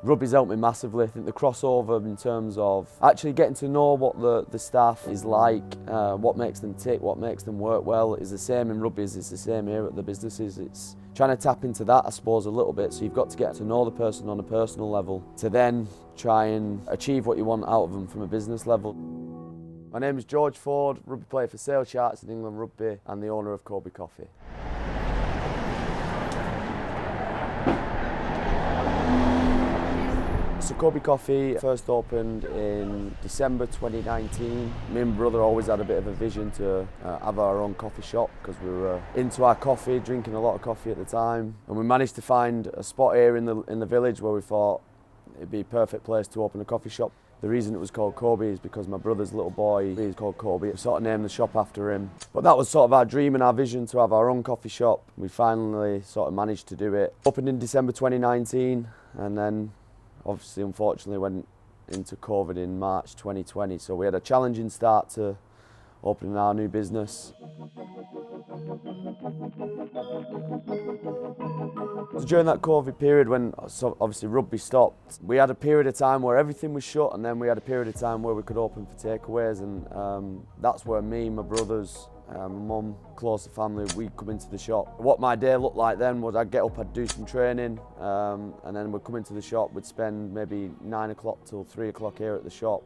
Rugby's helped me massively. I think the crossover in terms of actually getting to know what the staff is like, what makes them tick, what makes them work well is the same in rugby as it's the same here at the businesses. It's trying to tap into that, I suppose, a little bit. So you've got to get to know the person on a personal level to then try and achieve what you want out of them from a business level. My name is George Ford, rugby player for Sale Sharks in England Rugby and the owner of Corby Coffee. So Corby Coffee first opened in December 2019. Me and my brother always had a bit of a vision to have our own coffee shop because we were into our coffee, drinking a lot of coffee at the time. And we managed to find a spot here in the village where we thought it'd be a perfect place to open a coffee shop. The reason it was called Corby is because my brother's little boy is called Corby. We sort of named the shop after him. But that was sort of our dream and our vision to have our own coffee shop. We finally sort of managed to do it. Opened in December 2019 and then obviously, unfortunately, went into COVID in March 2020. So we had a challenging start to opening our new business. So during that COVID period when obviously rugby stopped, we had a period of time where everything was shut and then we had a period of time where we could open for takeaways and that's where me, my brothers, my mum, closer family, we'd come into the shop. What my day looked like then was I'd get up, I'd do some training, and then we'd come into the shop, we'd spend maybe 9 o'clock till 3 o'clock here at the shop.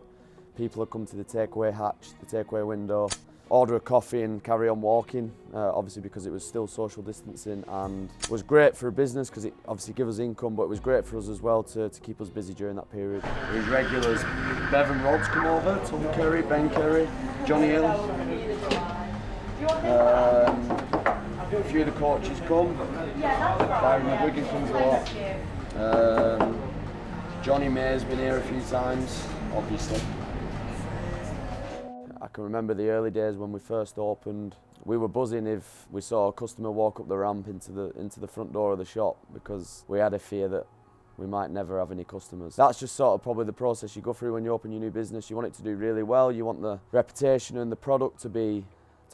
People would come to the takeaway hatch, the takeaway window, order a coffee and carry on walking, obviously because it was still social distancing and it was great for a business because it obviously gave us income, but it was great for us as well to keep us busy during that period. These regulars, Bevan Rods come over, Tom Curry, Ben Curry, Johnny Hill. A few of the coaches come. Byron McGuigan comes a lot. Johnny May's been here a few times, obviously. I can remember the early days when we first opened. We were buzzing if we saw a customer walk up the ramp into the front door of the shop because we had a fear that we might never have any customers. That's just sort of probably the process you go through when you open your new business. You want it to do really well. You want the reputation and the product to be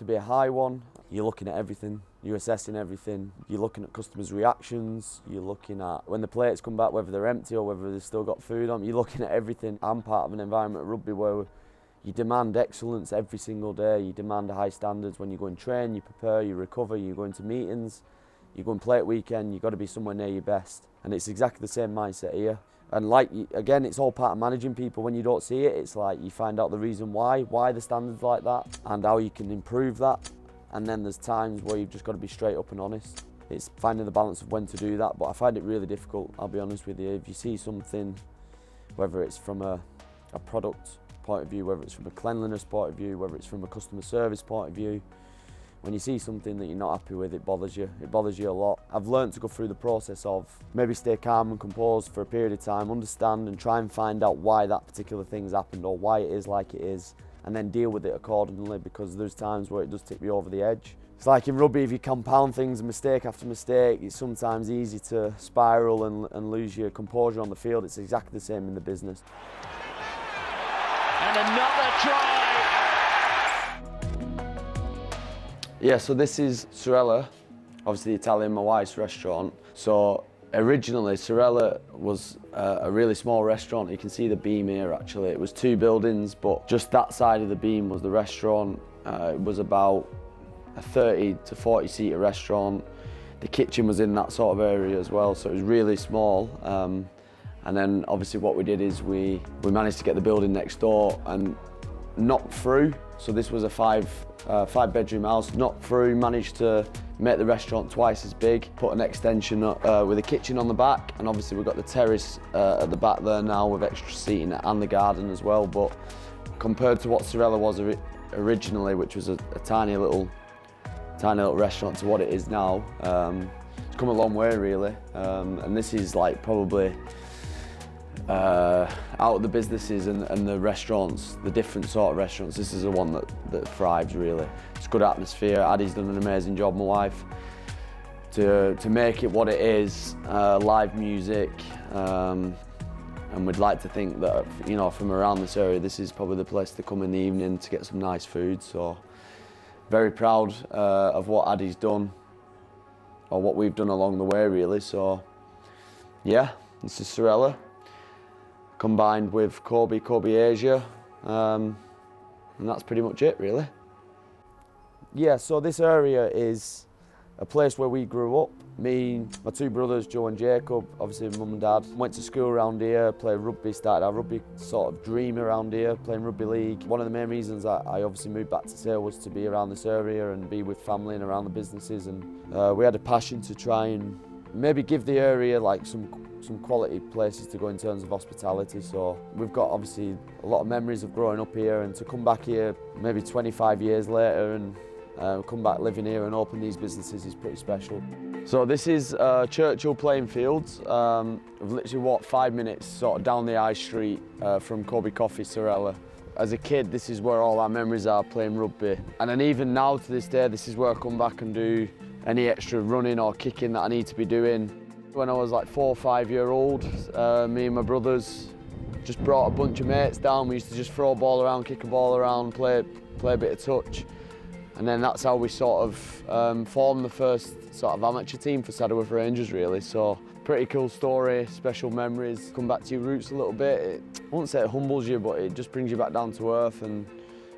a high one. You're looking at everything, you're assessing everything, you're looking at customers' reactions, you're looking at when the plates come back, whether they're empty or whether they've still got food on, you're looking at everything. I'm part of an environment at rugby where you demand excellence every single day, you demand high standards when you go and train, you prepare, you recover, you go into meetings, you go and play at weekend, you've got to be somewhere near your best. And it's exactly the same mindset here. And like, again, it's all part of managing people. When you don't see it, it's like you find out the reason why the standard's like that and how you can improve that. And then there's times where you've just got to be straight up and honest. It's finding the balance of when to do that, but I find it really difficult, I'll be honest with you. If you see something, whether it's from a product point of view, whether it's from a cleanliness point of view, whether it's from a customer service point of view, when you see something that you're not happy with, it bothers you. It bothers you a lot. I've learned to go through the process of maybe stay calm and composed for a period of time, understand and try and find out why that particular thing's happened or why it is like it is, and then deal with it accordingly because there's times where it does tip you over the edge. It's like in rugby, if you compound things mistake after mistake, it's sometimes easy to spiral and lose your composure on the field. It's exactly the same in the business. And another try! Yeah, so this is Sorella, obviously the Italian, my wife's restaurant. So originally Sorella was a really small restaurant. You can see the beam here actually. It was 2 buildings, but just that side of the beam was the restaurant. It was about a 30 to 40 seater restaurant. The kitchen was in that sort of area as well, so it was really small. And then obviously what we did is we managed to get the building next door and knock through. So this was a five bedroom house, knocked through, managed to make the restaurant twice as big, put an extension with a kitchen on the back, and obviously we've got the terrace at the back there now with extra seating and the garden as well. But compared to what Sorella was originally, which was a tiny little restaurant, to what it is now, it's come a long way really. And this is like probably out of the businesses and the restaurants, the different sort of restaurants, this is the one that thrives really. It's good atmosphere. Addie's done an amazing job, my wife, to make it what it is. Live music, and we'd like to think that, you know, from around this area, this is probably the place to come in the evening to get some nice food. So very proud of what Addie's done, or what we've done along the way really. So yeah, this is Sorella. combined with Kobe Asia, and that's pretty much it really. Yeah, so this area is a place where we grew up. Me, my two brothers, Joe and Jacob, obviously mum and dad, went to school around here, played rugby, started our rugby sort of dream around here, playing rugby league. One of the main reasons I obviously moved back to Sale was to be around this area and be with family and around the businesses, and we had a passion to try and maybe give the area like some quality places to go in terms of hospitality. So we've got obviously a lot of memories of growing up here, and to come back here maybe 25 years later and come back living here and open these businesses is pretty special. So this is Churchill playing fields. I've literally walked 5 minutes sort of down the high street from Kobe Coffee, Sorella. As a kid, this is where all our memories are, playing rugby. And then even now to this day, this is where I come back and do any extra running or kicking that I need to be doing. When I was like 4 or 5 years old, me and my brothers just brought a bunch of mates down. We used to just throw a ball around, kick a ball around, play a bit of touch. And then that's how we sort of formed the first sort of amateur team for Saddleworth Rangers really. So pretty cool story, special memories. Come back to your roots a little bit. I won't say it humbles you, but it just brings you back down to earth and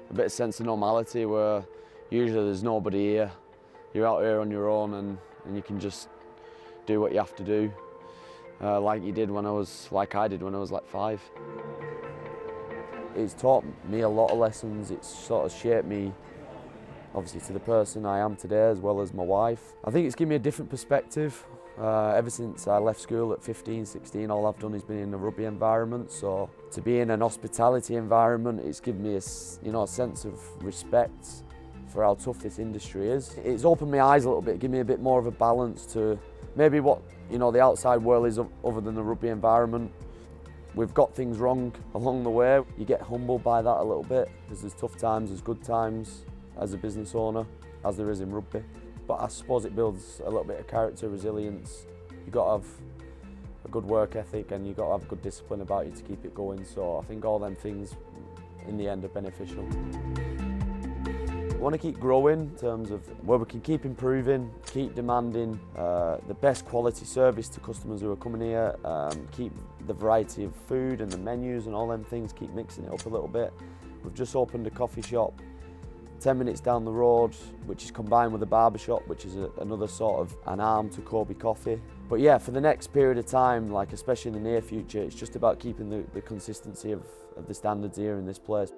a bit of sense of normality where usually there's nobody here. You're out here on your own and you can just do what you have to do, like I did when I was like 5. It's taught me a lot of lessons. It's sort of shaped me obviously to the person I am today, as well as my wife. I think it's given me a different perspective. Ever since I left school at 15, 16, all I've done is been in a rugby environment. So to be in an hospitality environment, it's given me a sense of respect for how tough this industry is. It's opened my eyes a little bit, given me a bit more of a balance to maybe what the outside world is other than the rugby environment. We've got things wrong along the way. You get humbled by that a little bit because there's tough times, there's good times as a business owner, as there is in rugby. But I suppose it builds a little bit of character, resilience. You've got to have a good work ethic and you've got to have good discipline about you to keep it going. So I think all them things in the end are beneficial. I want to keep growing in terms of where we can keep improving, keep demanding the best quality service to customers who are coming here, keep the variety of food and the menus and all them things, keep mixing it up a little bit. We've just opened a coffee shop 10 minutes down the road, which is combined with a barber shop, which is another sort of an arm to Kobe Coffee. But yeah, for the next period of time, like especially in the near future, it's just about keeping the consistency of the standards here in this place.